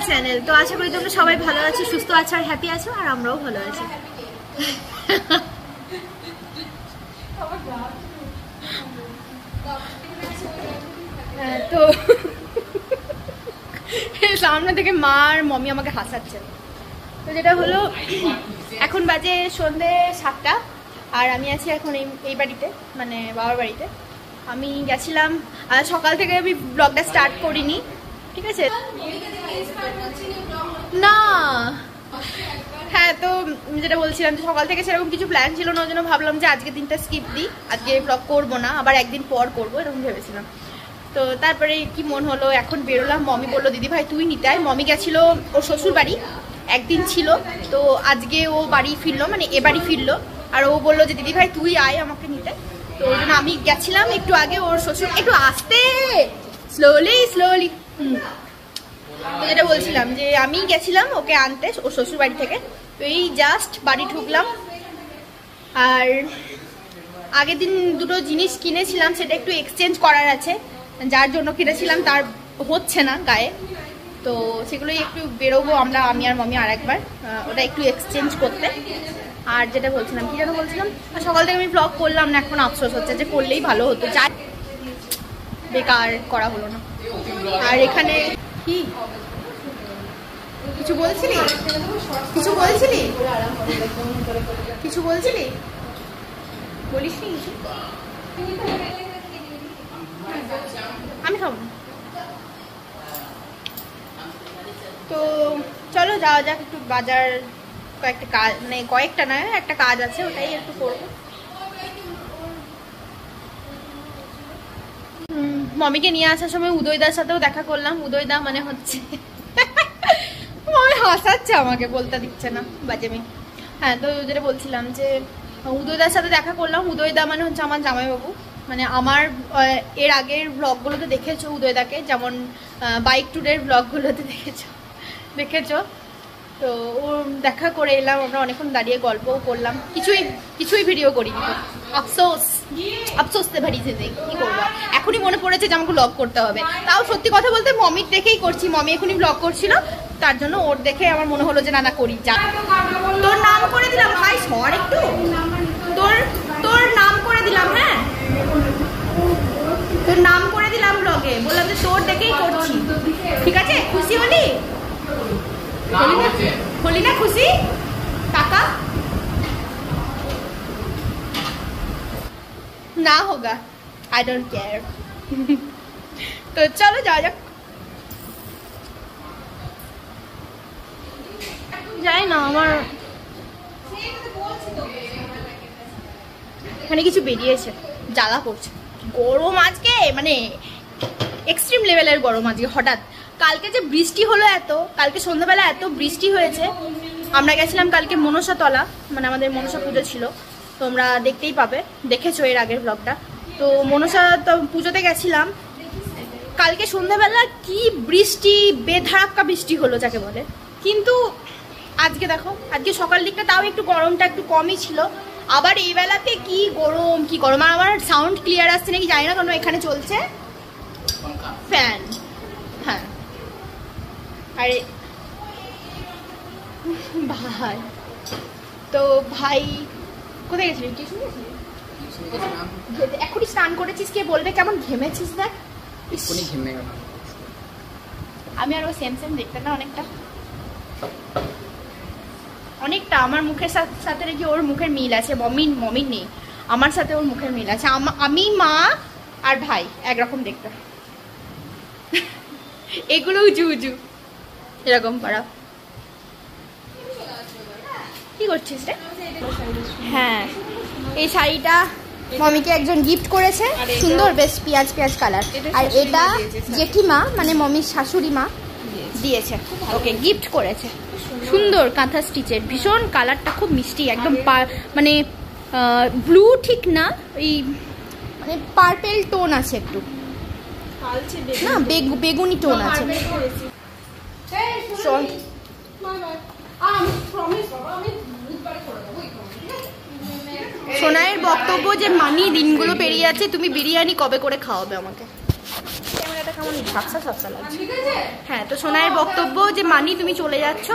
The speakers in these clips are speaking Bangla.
চ্যানেল। তো আশা করি তোমরা সবাই ভালো আছো, সুস্থ আছো আর হ্যাপি আছো, আর আমরাও ভালো আছি। তো সামনে থেকে মা আর মমি আমাকে হাসাচ্ছে। তো যেটা হলো, এখন বাজে সন্ধ্যে 7টা আর আমি আছি এখন এই বাড়িতে, মানে বাবার বাড়িতে। আমি গেছিলাম সকাল থেকে, আমি ব্লগটা স্টার্ট করিনি, ঠিক আছে না। হ্যাঁ, তো যেটা বলছিলাম যে সকাল থেকে সেরকম কিছু প্ল্যান ছিল না, ওই জন্য ভাবলাম যে আজকে দিনটা স্কিপ দিই, আজকে ব্লগ করবো না, আবার একদিন পর করবো, এরকম ভেবেছিলাম। তো তারপরে কি মন হলো, এখন বেরোলাম। মমি বললো দিদি ভাই তুই নিতে আয়। মমি গেছিলো ওর শ্বশুর বাড়ি, একদিন ছিল, তো আজকে ও বাড়ি ফিরলো, মানে এ বাড়ি ফিরলো, আর ও বললো যে দিদি ভাই তুই আয় আমাকে নিতে। তো ওই জন্য আমি গেছিলাম একটু আগে। ওর শ্বশুর একটু আস্তে, স্লোলি স্লোলি। তো যেটা বলছিলাম যে আমি গেছিলাম ওকে আনতে ওর শ্বশুর বাড়ি থেকে। তো এই জাস্ট বাড়ি ঢুকলাম। আর আগের দিন দুটো জিনিস কিনেছিলাম, সেটা একটু এক্সচেঞ্জ করার আছে, যার জন্য কিনেছিলাম তার হচ্ছে না গায়ে, তো সেগুলোই একটু বেরোবো আমরা, আমি আর মমি আর একবার ওটা একটু এক্সচেঞ্জ করতে। আর যেটা বলছিলাম, কি যেন বলছিলাম, সকাল থেকে আমি ব্লগ করলাম না, এখন আফসোস হচ্ছে যে করলেই ভালো হতো, যা বেকার করা হলো না। আর এখানে কি কিছু বলছিলি, কিছু বলছিলি, কিছু বলছিলি, বলিস নি কিছু? আমি খাবো না। তো চলো যাওয়া যাক একটু বাজার, কয়েকটা কাজ, মানে কয়েকটা না, একটা কাজ আছে, ওটাই একটু করবো। মমিকে নিয়ে আসার সময় উদয়দার সাথেও দেখা করলাম। উদয়দা মানে হচ্ছে মমি হাসাচ্ছে, আমাকে বলতে দিচ্ছে না, বাজেমি। হ্যাঁ, তো যেটা বলছিলাম যে উদয়দার সাথে দেখা করলাম। উদয়দা মানে হচ্ছে আমার জামাইবাবু, মানে আমার এর আগের ব্লগগুলোতে দেখেছো উদয়দাকে, যেমন বাইক ট্যুরের ব্লগগুলোতে দেখেছো। তো ওর দেখা করে এলাম, আমরা অনেকক্ষণ দাঁড়িয়ে গল্পও করলাম, কিছুই ভিডিও করিনি। আফসোস ভারি যে কি করবো, এখনই মনে পড়েছে যে আমাকে ব্লগ করতে হবে। তাও সত্যি কথা বলতে মমির দেখেই করছি, মমি এখনই ব্লগ করছিল, তার জন্য ওর দেখে আমার মনে হলো যে না করি। যা তোর নাম করে দিলাম ভাই, সর একটু, তোর নাম করে দিলাম। হ্যাঁ, তোর নাম করে দিলাম ব্লগে, বললাম যে তোর দেখেই করছি, ঠিক আছে? খুশি হলি? হলি না খুশি? টাকা না হোগা, আই ডোন্ট কেয়ার। তো চলো যাওয়া যাক। যাই না, আমার এখানে কিছু বেরিয়েছে, জ্বালা করছে। গরম আজকে, মানে এক্সট্রিম লেভেলের গরম আজকে। হঠাৎ কালকে যে বৃষ্টি হলো, কালকে সন্ধ্যাবেলা এত বৃষ্টি হয়েছে। আমরা গেছিলাম কালকে মনসা তলা, মানে আমাদের মনসা পুজো ছিল, তোমরা দেখতেই পাবে, দেখেছো এর আগের ব্লগটা। তো মনসা পুজোতে গেছিলাম, কালকে সন্ধ্যাবেলা কি বৃষ্টি, বেধারাক্কা বৃষ্টি হলো যাকে বলে। কিন্তু আজকে দেখো, আজকে সকাল দিকটা তাও একটু গরমটা একটু কমই ছিল, আবার এই বেলাতে কি গরম, কি গরম। আর আমার সাউন্ড ক্লিয়ার আসছে নাকি জানি না, কারণ এখানে চলছে ফ্যান। হ্যাঁ, আরে ভাই, তো ভাই কোথায় গেছিলি? টিউশন গেছিলি? এখনই স্নান করেছিস, কে বলবে কেমন ঘেমেছিস দেখ। আমি আর ও সেম দেখতে না, অনেকটা আমার মুখের সাথে নাকি ওর মুখের মিল আছে। মমির নেই, আমার সাথে ওর মুখের মিল আছে। আমি, মা আর ভাই একরকম দেখতে, এগুলো উজু উজু এরকম পারা। কি করছিস রে? হ্যাঁ, এই শাড়িটা মমিকে একজন গিফট করেছে, সুন্দর, বেশ পেঁয়াজ কালার। আর এটা জেঠিমা, মানে মমির শাশুড়ি মা দিয়েছে, ওকে গিফট করেছে। সুন্দর কাঁথা স্টিচের, ভীষণ কালারটা খুব মিষ্টি, একদম মানে ব্লু ঠিক না, এই মানে পার্পেল টোন আছে একটু, না বেগুনি টোন আছে। সোনাইয়ের বক্তব্য যে মামি দিনগুলো পেরিয়ে যাচ্ছে, তুমি বিরিয়ানি কবে করে খাওয়াবে আমাকে? ক্যামেরাটা কেমন ঝাপসা ঝাপসা লাগছে। হ্যাঁ, তো সোনাইয়ের বক্তব্য যে মানি তুমি চলে যাচ্ছ,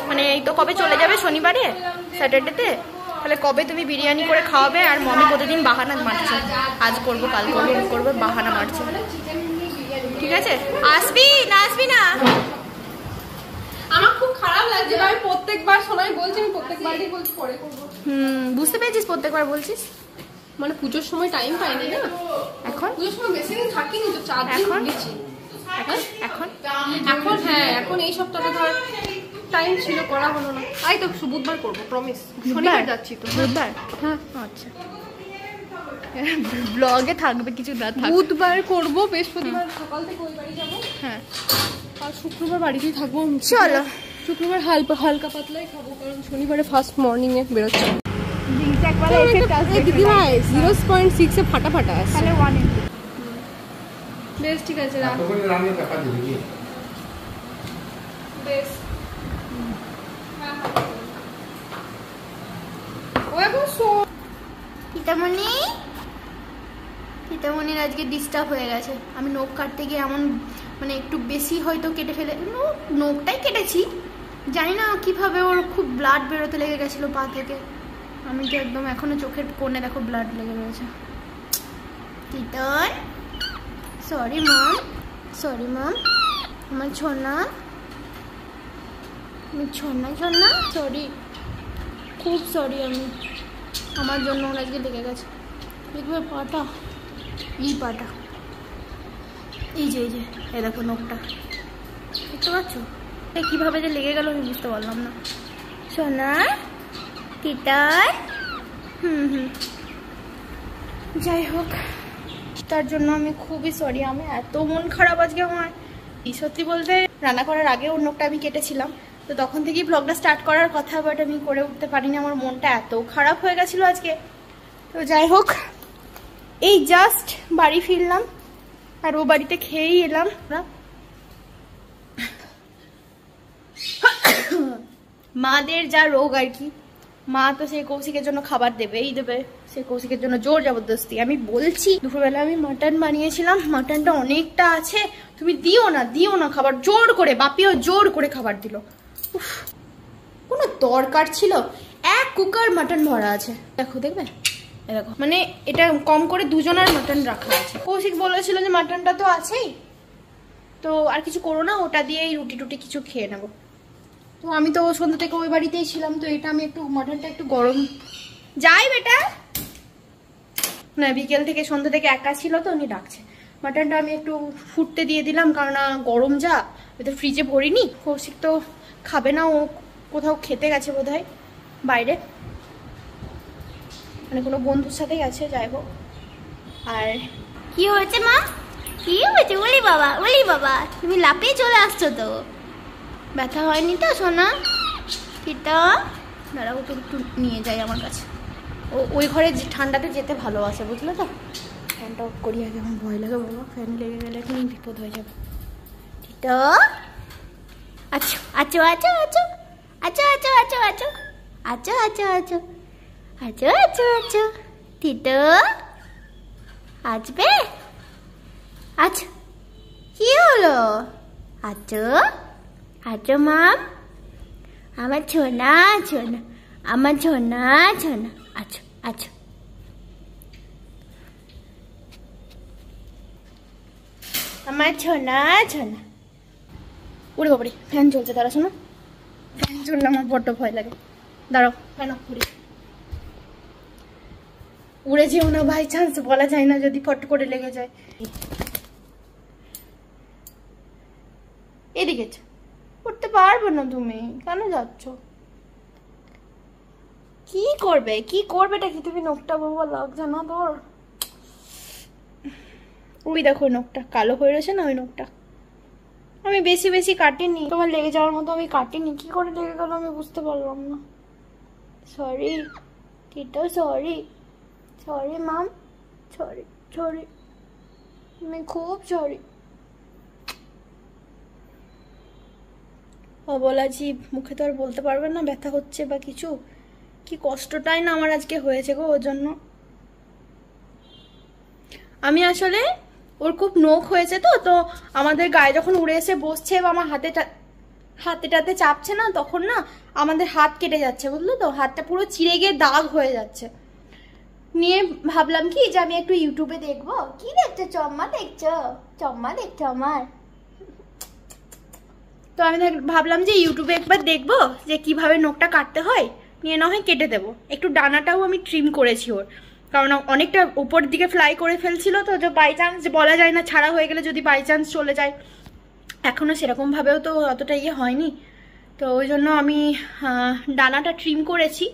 মানে এই তো কবে চলে যাবে শনিবারে স্যাটারডেতে, তাহলে কবে তুমি বিরিয়ানি করে খাওয়াবে? আর মমি প্রতিদিন বাহানা মারছে, আজ করবো কাল করবো করবো বাহানা মারছে। ঠিক আছে, আসবি না আসবি না? আমার খুব খারাপ লাগছে, আমি প্রত্যেকবার সোনাই বলছি, আমি প্রত্যেকবারই বলছি পরে করবো। বুঝতে পেরেছিস, প্রত্যেকবার বলছিস, মানে পুজোর সময় টাইম পাইনি না। এখন পুজোর সময় বেশি দিন থাকিনি তো, 4 দিন গেছি। এখন এখন হ্যাঁ, এখন এই সপ্তাহে ধর টাইম ছিল, করা হলো না। আই তো বুধবার করবো, প্রমিস। শনিবার যাচ্ছি তো। বুধবার? হ্যাঁ, আচ্ছা। ব্লগে থাকবে কিছু না থাকবে। বুধবার করবো, বৃহস্পতিবার সকাল থেকে ওই বাড়ি যাবো। হ্যাঁ, আর শুক্রবার বাড়িতেই থাকবো। চলো, শুক্রবার হালকা পাতলাই খাবো, কারণ শনিবারে ফার্স্ট মর্নিং এ বেরোচ্ছি। দিদি ভাই 0.6 এ ফাটা ফাটা আছে। তাহলে 1 বেশ, ঠিক আছে, রাখ। বেশ, ও এখন সীতামণির আজকে ডিস্টার্ব হয়ে গেছে। আমি নখ কাটতে গিয়ে এমন মানে একটু বেশি হয়তো কেটে ফেলে, নখটাই কেটেছি, জানি না কিভাবে ওর খুব ব্লাড বেরোতে লেগে গেছিলো পা থেকে। আমি তো একদম এখনো চোখের কোণে দেখো ব্লাড লেগে রয়েছে। তিতন, সরি মাম, আমার ছোনা, সরি, খুব সরি। আমার জন্য ওর আজকে লেগে গেছে। দেখবে পাটা, এই পাটা, এই যে এই দেখো নখটা, দেখতে পাচ্ছ? কিভাবে যে লেগে গেল আমি বুঝতে পারলাম না। সোনা, তিতার, যাই হোক, তার জন্য আমি খুবই সরি। আমি এত মন খারাপ আজকে আমার, সত্যি বলতে রান্না করার আগে ওর নখটা আমি কেটেছিলাম, তো তখন থেকেই ব্লগটা স্টার্ট করার কথা, বাট আমি করে উঠতে পারিনি। আমার মনটা এত খারাপ হয়ে গেছিলো আজকে। তো যাই হোক, এই জাস্ট বাড়ি ফিরলাম, আর ও বাড়িতে খেয়েই এলাম। মাদের যা রোগ আর কি, মা তো সে কৌশিকের জন্য খাবার দেবেই দেবে, সে কৌশিকের জন্য জোর জবরদস্তি। আমি বলছি দুপুরবেলা আমি মাটন বানিয়েছিলাম, মাটনটা অনেকটা আছে, তুমি দিও না খাবার, জোর করে বাপিও জোর করে খাবার দিল। উফ, কোনো দরকার ছিল? 1 কুকার মাটন ভরা আছে, দেখবে, দেখো, মানে এটা কম করে 2 জনের মাটন রাখা আছে। কৌশিক বলেছিল যে মাটনটা তো আছেই, তো আর কিছু করো না, ওটা দিয়েই রুটি টুটি কিছু খেয়ে নেবো। তো আমি তো সন্ধ্যা থেকে ওই বাড়িতেই ছিলাম, তো এটা আমি একটু মাটনটা একটু গরম, যাই বেটা না, বিকেল থেকে সন্ধ্যা থেকে একা ছিল তো উনি ডাকছে। মাটনটা আমি একটু ফুটতে দিয়ে দিলাম, কারণ গরম যা, তো ফ্রিজে ভরিনি। কৌশিক তো খাবে না, ও কোথাও খেতে গেছে বোধহয় বাইরে, মানে কোনো বন্ধুর সাথে গেছে, যাই হোক। আর কি হয়েছে মা, কি হয়েছে? ওলি বাবা তুমি লাফিয়ে চলে আসছো তো, ব্যথা হয়নি তো সোনা? কিটা দাঁড়া, ওকে একটু নিয়ে যাই আমার কাছে, ও ওই ঘরে ঠান্ডাতে যেতে ভালোবাসে, বুঝলে তো। ফ্যানটা অফ করি আগে, আমার ভয় লাগে বাবা, ফ্যান লেগে গেলে এখন বিপদ হয়ে যাবে। কিটা আচ্ছা আচ্ছা আচ্ছা আচ্ছা আচ্ছা আচ্ছা আচ্ছা আচ্ছা আচ্ছা আচ্ছা আচ্ছা আচ্ছা আচ্ছা আচ্ছা তিতো আসবে? আচ্ছা, কি হলো? আচ্ছা আচ্ছা মাম, আমার ছোনা, আমার ছোনা, আচ্ছা আচ্ছা, আমার ছোনা। উড়ে বাবারে, ফ্যান চলছে, দাঁড়া শোনো, ফ্যান চললে আমার বড্ড ভয় লাগে, দাঁড়াও ফ্যান অফ করি। উড়ে যেও না, বাই চান্স বলা যায় না, যদি ফট করে লেগে যায়। এদিকে উঠতে পারবে না তুমি, কেন যাচ্ছ? কি করবেটা কি তুমি? নখটা বাবা লাগছে না তোর? ওই দেখো নখটা কালো হয়ে রয়েছে না, ওই নখটা আমি বেশি কাটিনি, তোমার লেগে যাওয়ার মতো আমি কাটিনি, কি করে লেগে গেল আমি বুঝতে পারলাম না। সরি টিটো, সরি মাম, সরি আমি খুব সরি। বলা জীব, মুখে তো আর বলতে পারবে না ব্যথা হচ্ছে বা কিছু, কি কষ্টটাই না আমার আজকে হয়েছে গো ওর জন্য। আমি আসলে ওর খুব নখ হয়েছে, তো তো আমাদের গায়ে যখন উড়ে এসে বসছে বা আমার হাতেটাতে চাপছে না, তখন না আমাদের হাত কেটে যাচ্ছে, বুঝলো তো, হাতটা পুরো চিড়ে গিয়ে দাগ হয়ে যাচ্ছে। নিয়ে ভাবলাম কি যে আমি একটু ইউটিউবে দেখবো। কি দেখছো চম্মা, দেখছো চম্মা, দেখছো আমার? তো আমি ভাবলাম যে ইউটিউবে একবার দেখবো যে কিভাবে নখটা কাটতে হয়, নিয়ে না হয় কেটে দেবো। একটু ডানাটাও আমি ট্রিম করেছি ওর, কারণ অনেকটা উপর দিকে ফ্লাই করে ফেলছিল, তো যে বাই চান্স বলা যায় না, ছাড়া হয়ে গেলে যদি বাই চান্স চলে যায়, এখনও সেরকমভাবেও তো অতটা ইয়ে হয়নি, তো ওই জন্য আমি ডানাটা ট্রিম করেছি।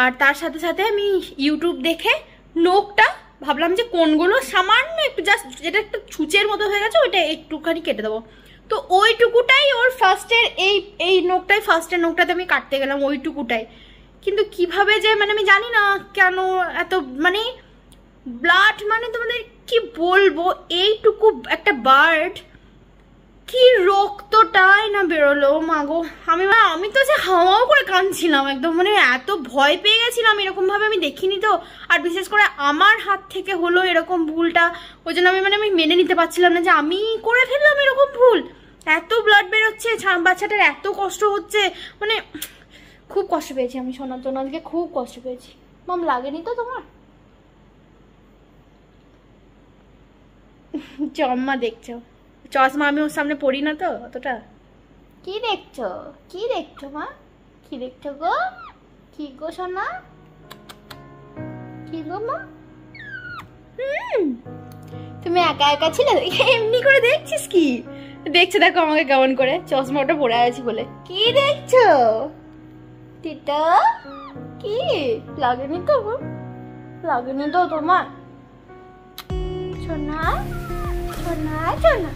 আর তার সাথে সাথে আমি ইউটিউব দেখে নখটা ভাবলাম যে কোনগুলো সামান্য একটু জাস্ট যেটা একটু ছুঁচের মতো হয়ে গেছে ওইটা একটুখানি কেটে দেবো। তো ওইটুকুটাই ওর ফার্স্টের এই নখটাই ফার্স্টের নখটাতে আমি কাটতে গেলাম ওইটুকুটাই, কিন্তু কিভাবে যে মানে আমি জানি না কেন এত মানে ব্লাড, মানে তোমাদের কি বলবো, এইটুকু একটা বার্ড কি রক্তটাই না বেরোলো মাগো। আমি তো যে হাওয়াও করে কাঁদছিলাম একদম, মানে এত ভয় পেয়ে গেছিলাম, এরকম ভাবে আমি দেখিনি তো। আর বিশেষ করে আমার হাত থেকে হলো এরকম ভুলটা, ওই জন্য আমি মেনে নিতে পারছিলাম না যে আমি করে ফেললাম এরকম ভুল। এত ব্লাড বেরোচ্ছে, বাচ্চাটার এত কষ্ট হচ্ছে, মানে খুব কষ্ট পেয়েছি আমি শোনার জন্য, আজকে খুব কষ্ট পেয়েছি। মাম লাগেনি তো তোমার? চম্মা দেখছো, চশমা আমি ওর সামনে পড়ি না তো অতটা। কি দেখছো, কি দেখছো মা, কি দেখছো গো, কি গো সোনা, কি গো মা? তুমি একা একা ছিলে, এমনি করে দেখছিস কি? দেখছো দেখো আমাকে কেমন করে, চশমাটা পরে আছি বলে। কি দেখছো টিটা, কি লাগেনি তো, লাগেনি তো তোমার সোনা, সোনা সোনা?